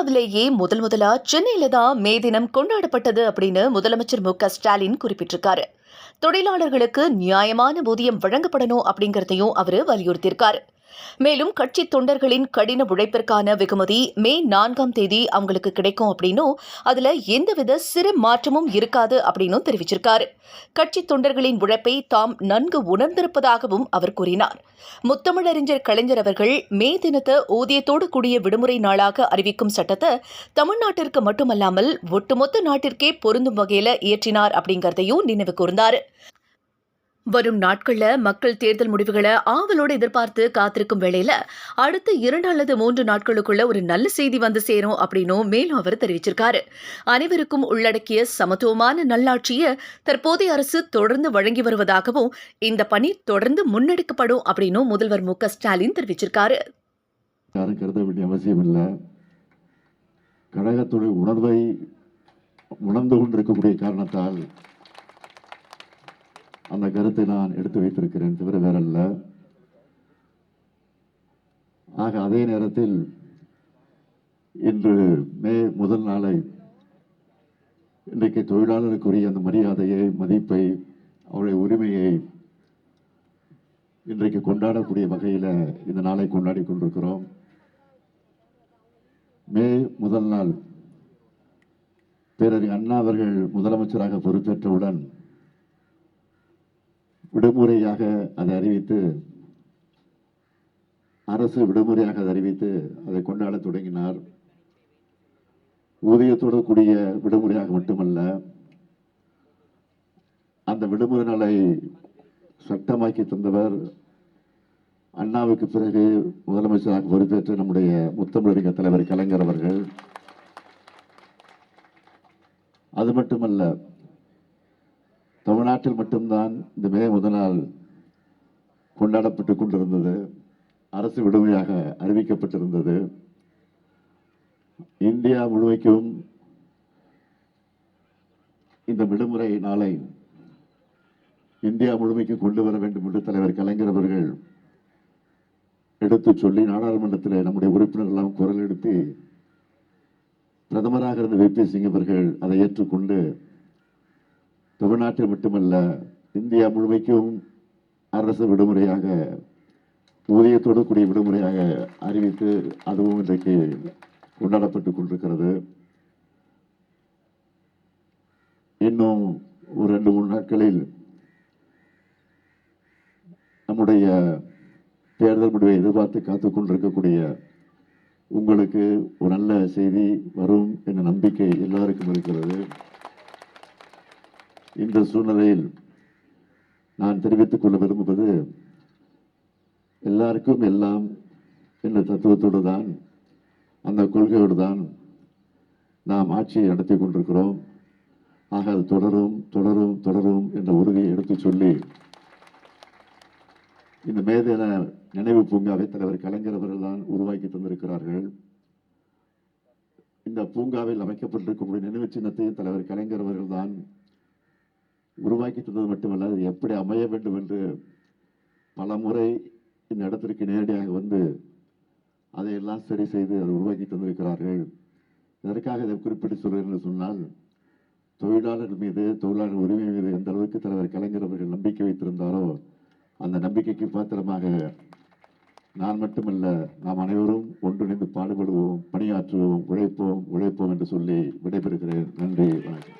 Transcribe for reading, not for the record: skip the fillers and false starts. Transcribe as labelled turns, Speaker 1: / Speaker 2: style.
Speaker 1: இந்தியாவிலேயே முதலா சென்னையில தான் மே தினம் கொண்டாடப்பட்டது அப்படின்னு முதலமைச்சர் மு.க. ஸ்டாலின் குறிப்பிட்டிருக்காரு. தொழிலாளர்களுக்கு நியாயமான ஊதியம் வழங்கப்படணும் அப்படிங்கறதையும் அவரு வலியுறுத்தியிருக்காரு. மேலும் கட்சி தொண்டர்களின் கடின உழைப்பிற்கான வெகுமதி மே 4ஆம் தேதி அவங்களுக்கு கிடைக்கும் அப்படின்னும் அதுல எந்தவித சிறு மாற்றமும் இருக்காது அப்படின்னும் தெரிவிச்சிருக்காரு. கட்சி தொண்டர்களின் உழைப்பை தாம் நன்கு உணர்ந்திருப்பதாகவும் அவர் கூறினார். முத்தமிழறிஞர் கலைஞர் அவர்கள் மே தினத்தை ஊதியத்தோடு கூடிய விடுமுறை நாளாக அறிவிக்கும் சட்டத்தை தமிழ்நாட்டிற்கு மட்டுமல்லாமல் ஒட்டுமொத்த நாட்டிற்கே பொருந்தும் வகையில இயற்றினார் அப்படிங்கறதையும் நினைவு கூர்ந்தார். வரும் நாட்கள்ல மக்கள் தேர்தல் முடிவுகளை ஆவலோடு எதிர்பார்த்து காத்திருக்கும் வேளையில அடுத்த 2 அல்லது 3 நாட்களுக்குள்ள ஒரு நல்ல செய்தி வந்து சேரும் அப்படின்னும் மேலும் அவர் தெரிவிச்சிருக்காரு. அனைவருக்கும் உள்ளடக்கிய சமத்துவமான நல்லாட்சியை தற்போதைய அரசு தொடர்ந்து வழங்கி வருவதாகவும் இந்த பணி தொடர்ந்து முன்னெடுக்கப்படும் அப்படின்னும் முதல்வர் மு.க. ஸ்டாலின் தெரிவிச்சிருக்காரு.
Speaker 2: கருத வேண்டிய அவசியம் இல்லை. கழகத்துடைய உணர்வை உணர்ந்து கொண்டிருக்கக்கூடிய காரணத்தால் அந்த கருத்தை நான் எடுத்து வைத்திருக்கிறேன், தவிர வேறல்ல. ஆக அதே நேரத்தில் இன்று மே முதல் நாளை இன்றைக்கு தொழிலாளருக்குரிய அந்த மரியாதையை, மதிப்பை, அவருடைய உரிமையை இன்றைக்கு கொண்டாடக்கூடிய வகையில் இந்த நாளை கொண்டாடி கொண்டிருக்கிறோம். மே முதல் நாள் பேரறிஞர் அண்ணா அவர்கள் முதலமைச்சராக பொறுப்பேற்றவுடன் விடுமுறையாக அதை அறிவித்து, அரசு விடுமுறையாக அதை அறிவித்து அதை கொண்டாட தொடங்கினார். ஊதியத்தோடு கூடிய விடுமுறையாக மட்டுமல்ல, அந்த விடுமுறை நாளை சட்டமாக்கி தந்தவர் அண்ணாவுக்கு பிறகு முதலமைச்சராக பொறுப்பேற்ற நம்முடைய முத்தமிழறிஞர் தலைவர் கலைஞர் அவர்கள். அது மட்டுமல்ல, தமிழ்நாட்டில் மட்டும்தான் இந்த மே முதல் நாள் கொண்டாடப்பட்டு கொண்டிருந்தது, அரசு விடுமுறையாக அறிவிக்கப்பட்டிருந்தது. இந்தியா முழுமைக்கும் இந்த விடுமுறை நாளை இந்தியா முழுமைக்கும் கொண்டு வர வேண்டும் என்று தலைவர் கலைஞர் அவர்கள் எடுத்து சொல்லி நாடாளுமன்றத்தில் நம்முடைய உறுப்பினர்களெல்லாம் குரல் எழுப்பி பிரதமராக இருந்த வி.பி. சிங் அவர்கள் அதை ஏற்றுக்கொண்டு தமிழ்நாட்டில் மட்டுமல்ல இந்தியா முழுமைக்கும் அரசு விடுமுறையாக, ஊதியத்தோடு கூடிய விடுமுறையாக அறிவித்து அதுவும் இன்றைக்கு கொண்டாடப்பட்டுக் கொண்டிருக்கிறது. இன்னும் ஒரு 2-3 நாட்களில் நம்முடைய தேர்தல் முடிவை எதிர்பார்த்து காத்துக் கொண்டிருக்கக்கூடிய உங்களுக்கு ஒரு நல்ல செய்தி வரும் என்ற நம்பிக்கை எல்லாருக்கும் இருக்கிறது. இந்த சூழ்நிலையில் நான் தெரிவித்துக் கொள்ள விரும்புவது, எல்லாருக்கும் எல்லாம் என்ற தத்துவத்தோடு தான், அந்த கொள்கையோடு தான் நாம் ஆட்சியை நடத்தி கொண்டிருக்கிறோம். ஆக அது தொடரும் தொடரும் தொடரும் என்ற உறுதியை எடுத்து சொல்லி, இந்த மேதின நினைவு பூங்காவை தலைவர் கலைஞர் அவர்கள் தான் உருவாக்கி தந்திருக்கிறார்கள். இந்த பூங்காவில் அமைக்கப்பட்டிருக்கக்கூடிய நினைவு சின்னத்தையும் தலைவர் கலைஞர் அவர்கள் தான் உருவாக்கி தந்தது மட்டுமல்ல, அது எப்படி அமைய வேண்டும் என்று பல முறை இந்த இடத்திற்கு நேரடியாக வந்து அதையெல்லாம் சரி செய்து அதை உருவாக்கி தந்திருக்கிறார்கள். இதற்காக இதை குறிப்பிட்டு சொல்கிறேன் என்று சொன்னால், தொழிலாளர்கள் மீது, தொழிலாளர் உரிமை மீது எந்த அளவுக்கு தலைவர் கலைஞர் அவர்கள் நம்பிக்கை வைத்திருந்தாரோ அந்த நம்பிக்கைக்கு பாத்திரமாக நான் மட்டுமல்ல, நாம் அனைவரும் ஒன்றிணைந்து பாடுபடுவோம், பணியாற்றுவோம், உழைப்போம் என்று சொல்லி விடைபெறுகிறேன். நன்றி, வணக்கம்.